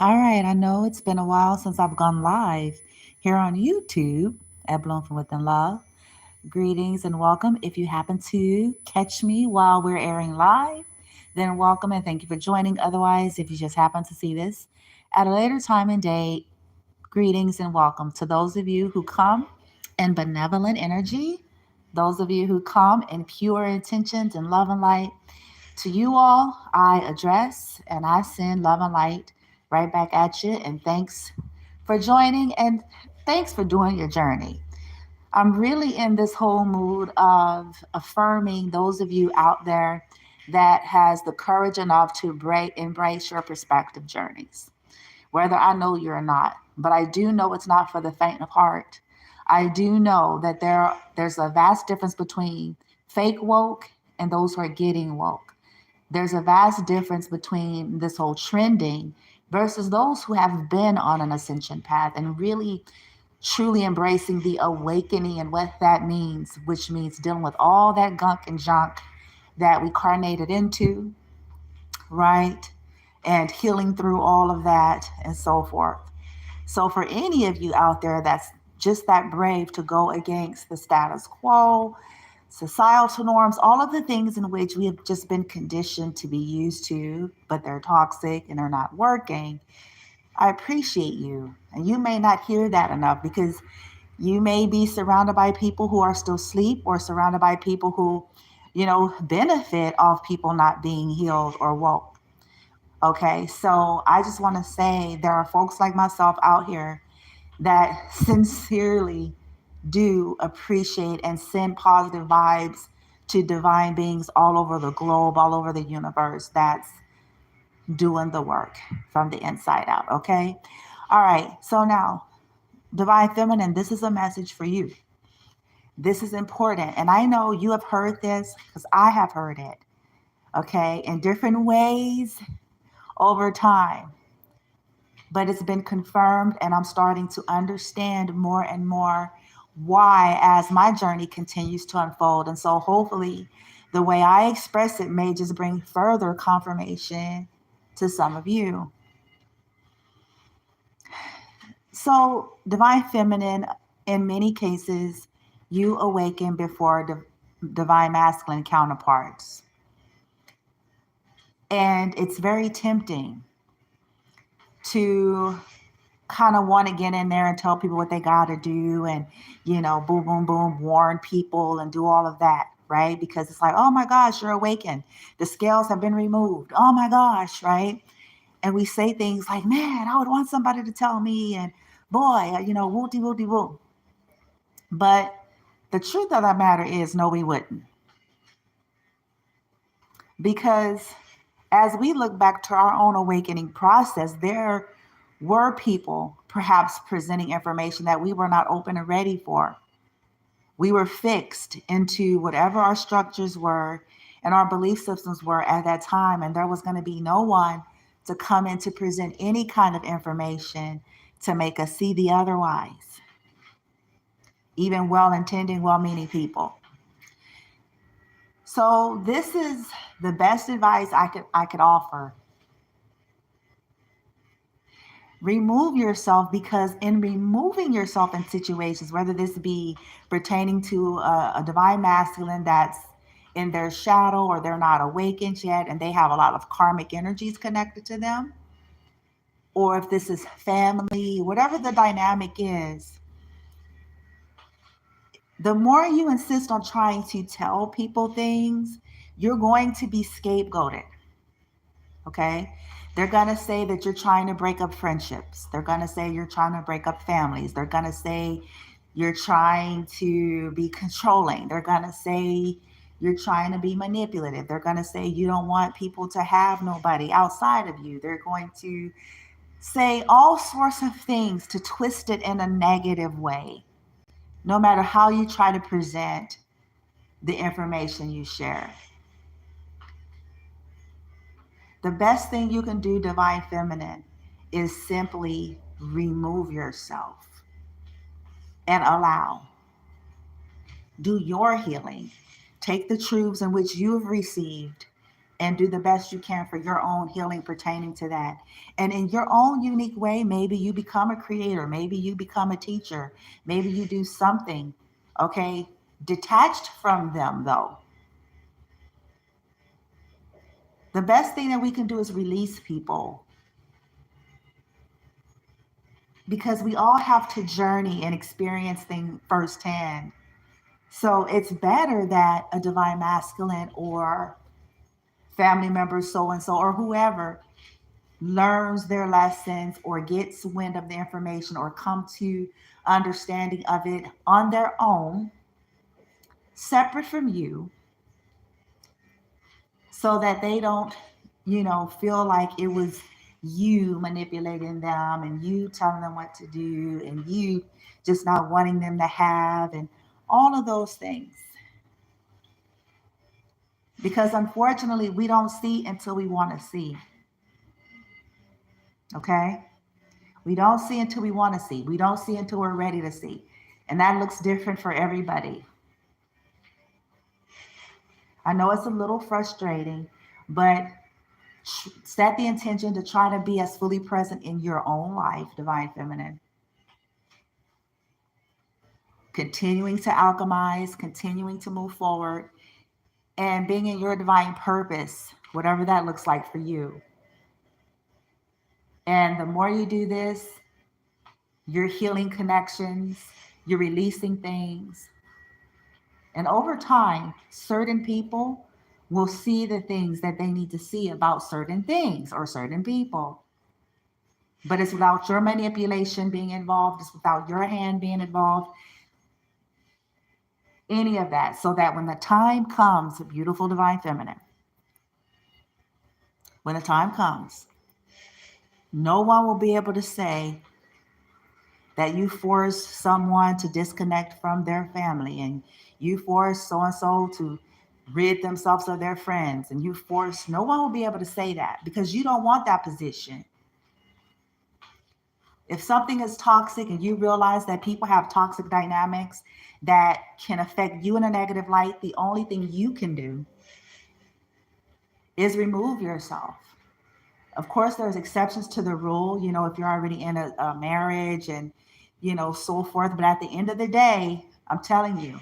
All right, I know it's been a while since I've gone live here on YouTube at Bloom from Within Love. Greetings and welcome. If you happen to catch me while we're airing live, then welcome and thank you for joining. Otherwise, if you just happen to see this at a later time and date, greetings and welcome to those of you who come in benevolent energy, those of you who come in pure intentions and love and light. To you all, I address and I send love and light right back at you. And thanks for joining and thanks for doing your journey. I'm really in this whole mood of affirming those of you out there that has the courage enough to embrace your perspective journeys, whether I know you or not. But I do know it's not for the faint of heart. I do know that there's a vast difference between fake woke and those who are getting woke. There's a vast difference between this whole trending versus those who have been on an ascension path and really truly embracing the awakening and what that means, which means dealing with all that gunk and junk that we carnated into, right? And healing through all of that and so forth. So, for any of you out there that's just that brave to go against the status quo, societal norms, all of the things in which we have just been conditioned to be used to, but they're toxic and they're not working, I appreciate you. And you may not hear that enough because you may be surrounded by people who are still asleep or surrounded by people who, benefit off people not being healed or woke. Okay, so I just want to say there are folks like myself out here that sincerely do appreciate and send positive vibes to divine beings all over the globe, all over the universe that's doing the work from the inside out. Okay, all right, so now, Divine Feminine, this is a message for you. This is important. And I know you have heard this because I have heard it, okay, in different ways over time. But it's been confirmed, and I'm starting to understand more and more why as my journey continues to unfold. And so, hopefully, the way I express it may just bring further confirmation to some of you. So, Divine Feminine, in many cases, you awaken before Divine Masculine counterparts. And it's very tempting to kind of want to get in there and tell people what they got to do and, boom, boom, boom, warn people and do all of that, right? Because it's like, oh my gosh, you're awakened. The scales have been removed. Oh my gosh, right? And we say things like, man, I would want somebody to tell me, and boy, wooty, wooty, woo. But the truth of the matter is, no, we wouldn't. Because as we look back to our own awakening process, there were people perhaps presenting information that we were not open and ready for. We were fixed into whatever our structures were and our belief systems were at that time, and there was going to be no one to come in to present any kind of information to make us see the otherwise, even well intending, well meaning people. So this is the best advice I could offer. Remove yourself, because in removing yourself in situations, whether this be pertaining to a divine masculine that's in their shadow or they're not awakened yet and they have a lot of karmic energies connected to them, or if this is family, whatever the dynamic is, the more you insist on trying to tell people things, you're going to be scapegoated. Okay? They're going to say that you're trying to break up friendships. They're going to say you're trying to break up families. They're going to say you're trying to be controlling. They're going to say you're trying to be manipulative. They're going to say you don't want people to have nobody outside of you. They're going to say all sorts of things to twist it in a negative way, no matter how you try to present the information you share. The best thing you can do, Divine Feminine, is simply remove yourself and allow. Do your healing. Take the truths in which you've received and do the best you can for your own healing pertaining to that. And in your own unique way, maybe you become a creator, maybe you become a teacher, maybe you do something, okay, detached from them though. The best thing that we can do is release people, because we all have to journey and experience things firsthand. So it's better that a divine masculine or family member so and so or whoever learns their lessons or gets wind of the information or come to understanding of it on their own, separate from you, so that they don't, feel like it was you manipulating them and you telling them what to do and you just not wanting them to have and all of those things. Because unfortunately, we don't see until we want to see. Okay? We don't see until we want to see. We don't see until we're ready to see. And that looks different for everybody. I know it's a little frustrating, but set the intention to try to be as fully present in your own life, Divine Feminine. Continuing to alchemize, continuing to move forward, and being in your divine purpose, whatever that looks like for you. And the more you do this, you're healing connections, you're releasing things. And over time, certain people will see the things that they need to see about certain things or certain people. But it's without your manipulation being involved, it's without your hand being involved, any of that. So that when the time comes, beautiful Divine Feminine, when the time comes, no one will be able to say that you forced someone to disconnect from their family and you forced so and so to rid themselves of their friends and you forced, no one will be able to say that because you don't want that position. If something is toxic and you realize that people have toxic dynamics that can affect you in a negative light, the only thing you can do is remove yourself. Of course, there's exceptions to the rule, if you're already in a marriage and, so forth. But at the end of the day, I'm telling you,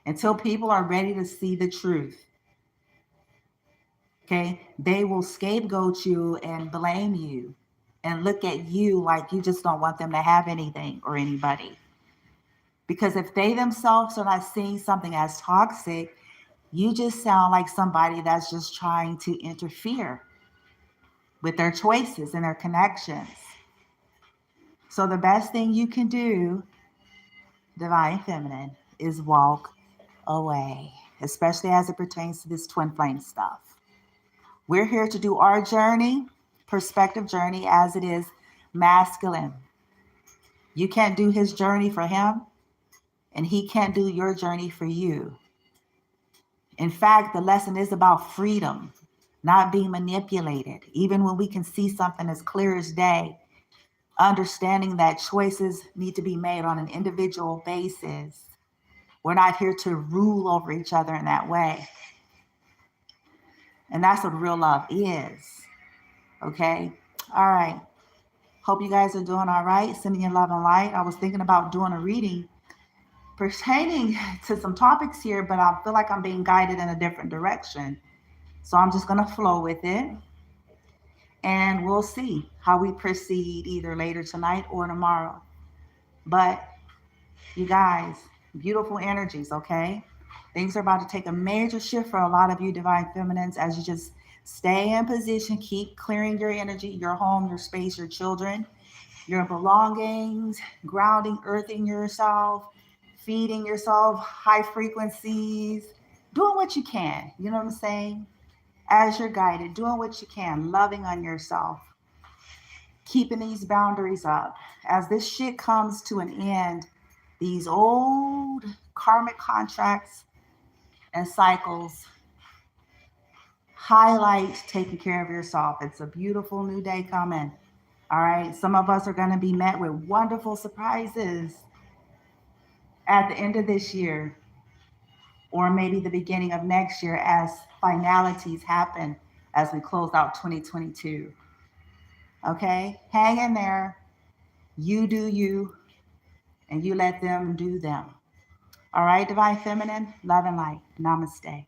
until people are ready to see the truth, okay, they will scapegoat you and blame you and look at you like you just don't want them to have anything or anybody. Because if they themselves are not seeing something as toxic, you just sound like somebody that's just trying to interfere with their choices and their connections. So the best thing you can do, Divine Feminine, is walk away, especially as it pertains to this twin flame stuff. We're here to do our journey, perspective journey, as it is masculine. You can't do his journey for him, and he can't do your journey for you. In fact, the lesson is about freedom, not being manipulated. Even when we can see something as clear as day, understanding that choices need to be made on an individual basis. We're not here to rule over each other in that way. And that's what real love is. Okay? All right. Hope you guys are doing all right. Sending you love and light. I was thinking about doing a reading pertaining to some topics here, but I feel like I'm being guided in a different direction. So I'm just going to flow with it. And we'll see how we proceed either later tonight or tomorrow. But you guys, beautiful energies, okay? Things are about to take a major shift for a lot of you Divine Feminines as you just stay in position, keep clearing your energy, your home, your space, your children, your belongings, grounding, earthing yourself, feeding yourself high frequencies, doing what you can, you know what I'm saying? As you're guided, doing what you can, loving on yourself, keeping these boundaries up. As this shit comes to an end, these old karmic contracts and cycles highlight taking care of yourself. It's a beautiful new day coming. All right. Some of us are going to be met with wonderful surprises at the end of this year. or maybe the beginning of next year as finalities happen as we close out 2022. Okay? Hang in there. You do you, and you let them do them. All right, Divine Feminine, love and light. Namaste.